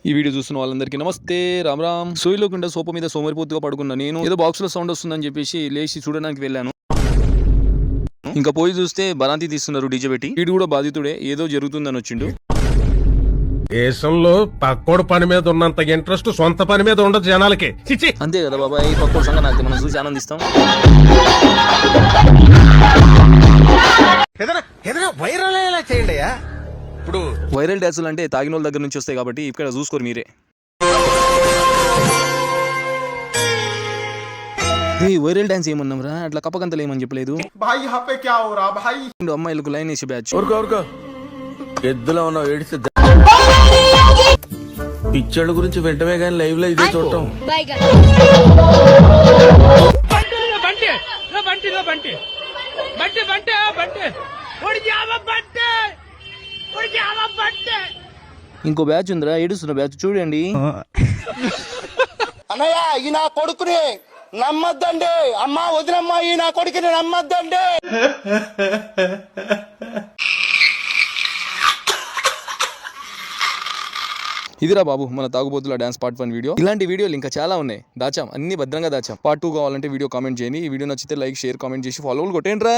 ఈ వీడియో చూస్తున్న వాళ్ళందరికీ నమస్తే రామ్ రామ్. సోయిలో కింద సోఫా మీద సోమరిపోతుగా పడుకున్నా నేను. ఏదో బాక్స్ లో సౌండ్ వస్తుందని చెప్పేసి లేచి చూడడానికి వెళ్ళాను. ఇంకా పోయి చూస్తే బరాంతి తీస్తున్నారు డీజే పెట్టి. వీడు కూడా బాధితుడే, ఏదో జరుగుతుందని వచ్చిండు. దేశంలో పక్కోడు పని మీద ఉన్నంత ఇంట్రెస్ట్ సొంత పని మీద ఉండదు జనాలకి. అంతే కదా బాబాయ్, పక్కోడు సంగతి నాకు మనం చూసి ఆనందిస్తాం. వైరల్ అయ్యేలా చేయండి. ఇప్పుడు వైరల్ డాన్సులు అంటే తాగిన వాళ్ళ దగ్గర నుంచి వస్తాయి కాబట్టి ఇక్కడ చూసుకోరు మీరే. వైరల్ డాన్స్ ఏమన్నాం రా, అట్లా కప్పకంతలు ఏమని చెప్పలేదు. అమ్మాయిలకు లైన్ వేసి బ్యాచ్. ఎద్దులో ఉన్నావు ఏడిస్తే పిచ్చోళ్ళ గురించి వెంటనే కానీ లైవ్ లో ఇదే చూడటం. ఇంకో బ్యాచ్ ఉందిరా, ఏడుస్తున్న బ్యాచ్ చూడండి. అన్నయ్య ఈ నా కొడుకుని నమ్మద్దండి, అమ్మా వదినమ్మా ఈ నా కొడుకుని నమ్మద్దండి. ఇదిరా బాబు మన తాగుబోతుల డాన్స్ పార్ట్ 1 వీడియో. ఇలాంటి వీడియోలు ఇంకా చాలా ఉన్నాయి, దాచాం, అన్ని భద్రంగా దాచాం. పార్ట్ 2 కావాలంటే వీడియో కామెంట్ చేయండి. ఈ వీడియో నచ్చితే లైక్, షేర్, కామెంట్ చేసి ఫాలో కొట్టేయండి రా.